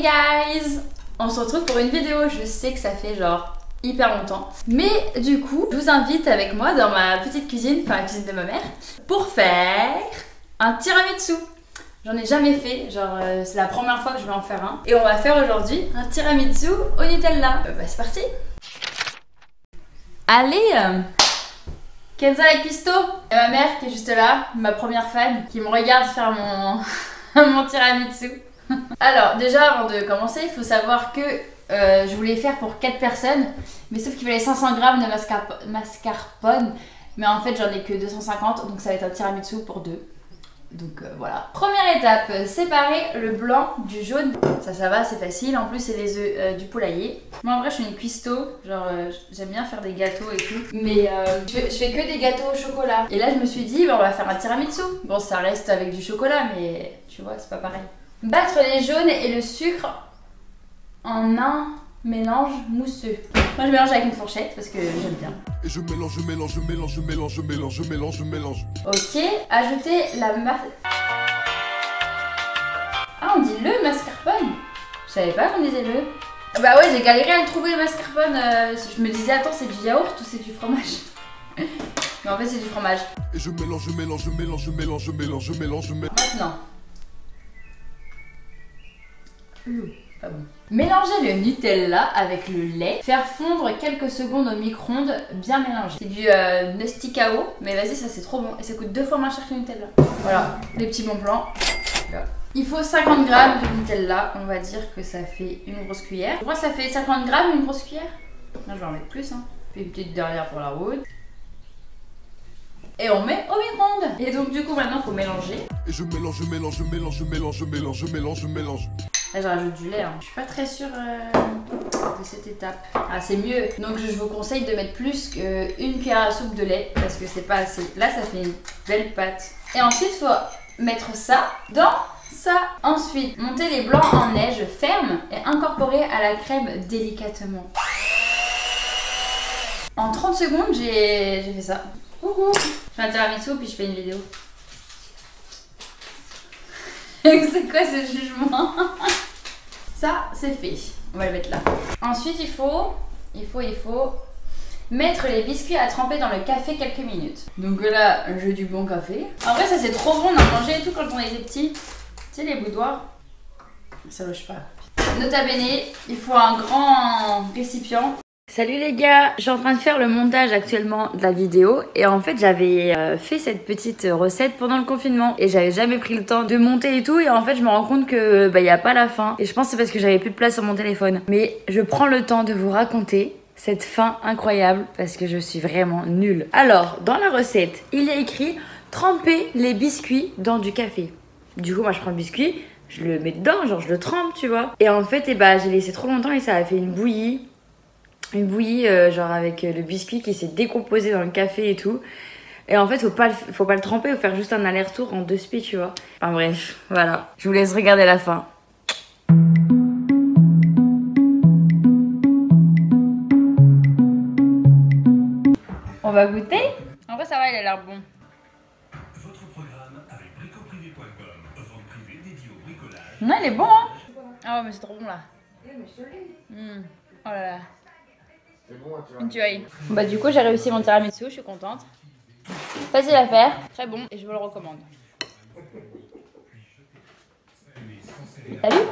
guys! On se retrouve pour une vidéo, je sais que ça fait genre hyper longtemps. Mais du coup, je vous invite avec moi dans ma petite cuisine, enfin la cuisine de ma mère, pour faire un tiramisu. J'en ai jamais fait, genre c'est la première fois que je vais en faire un. Et on va faire aujourd'hui un tiramisu au Nutella. Bah c'est parti! Allez Kenza la cuistot! Et ma mère qui est juste là, ma première fan, qui me regarde faire mon tiramisu. Alors déjà avant de commencer, il faut savoir que je voulais faire pour 4 personnes, mais sauf qu'il fallait 500 grammes de mascarpone, mais en fait j'en ai que 250, donc ça va être un tiramisu pour 2. Donc voilà. Première étape, séparer le blanc du jaune. Ça va, c'est facile. En plus, c'est les œufs du poulailler. Moi, en vrai, je suis une cuistot. Genre, j'aime bien faire des gâteaux et tout. Mais je fais que des gâteaux au chocolat. Et là, je me suis dit, bah, on va faire un tiramisu. Bon, ça reste avec du chocolat, mais tu vois, c'est pas pareil. Battre les jaunes et le sucre en un mélange mousseux. Moi, je mélange avec une fourchette parce que j'aime bien. Et je mélange. Ok, ajouter la Ah, on dit le mascarpone. Je savais pas qu'on disait le. Bah ouais, j'ai galéré à le trouver le mascarpone. Je me disais, attends, c'est du yaourt ou c'est du fromage? Mais en fait, c'est du fromage. Et je mélange. Maintenant. Pas bon. Mélanger le Nutella avec le lait, faire fondre quelques secondes au micro-ondes, bien mélangé. C'est du Nesticao, mais vas-y, ça c'est trop bon et ça coûte 2 fois moins cher que le Nutella. Voilà, les petits bons plans. Il faut 50 grammes de Nutella, on va dire que ça fait une grosse cuillère. Je crois que ça fait 50 grammes une grosse cuillère. Là, je vais en mettre plus, hein. Puis une petite derrière pour la route. Et on met au micro-ondes. Et donc du coup maintenant il faut mélanger. Et je mélange. Là je rajoute du lait, hein. Je suis pas très sûre de cette étape. Ah c'est mieux. Donc je vous conseille de mettre plus qu'une cuillère à soupe de lait parce que c'est pas assez. Là ça fait une belle pâte. Et ensuite il faut mettre ça dans ça. Ensuite monter les blancs en neige ferme et incorporer à la crème délicatement. En 30 secondes j'ai fait ça. Coucou. Je fais un tiramisu puis je fais une vidéo. C'est quoi ce jugement? Ça, c'est fait. On va le mettre là. Ensuite, il faut mettre les biscuits à tremper dans le café quelques minutes. Donc là, j'ai du bon café. En vrai, ça c'est trop bon. On en mangeait et tout quand on était petits. Tu sais, les boudoirs. Ça loge pas. Nota bene, il faut un grand récipient. Salut les gars, je suis en train de faire le montage actuellement de la vidéo et en fait j'avais fait cette petite recette pendant le confinement et j'avais jamais pris le temps de monter et tout et en fait je me rends compte que y a pas la fin et je pense que c'est parce que j'avais plus de place sur mon téléphone. Mais je prends le temps de vous raconter cette fin incroyable parce que je suis vraiment nulle. Alors dans la recette il y a écrit tremper les biscuits dans du café. Du coup moi je prends le biscuit, je le mets dedans, genre je le trempe tu vois. Et en fait j'ai laissé trop longtemps et ça a fait une bouillie. Une bouillie genre avec le biscuit qui s'est décomposé dans le café et tout. Et en fait faut pas le tremper, faut faire juste un aller-retour en 2 spies tu vois. Enfin bref, voilà. Je vous laisse regarder la fin. On va goûter? En vrai ça va, il a l'air bon. Votre programme avec bricoprivé.com, vente privée dédiée au bricolage. Non il est bon hein. Ah ouais mais c'est trop bon là. Oh là là. Enjoy. Bah du coup j'ai réussi mon tiramisu, je suis contente. Facile à faire, très bon et je vous le recommande. Salut.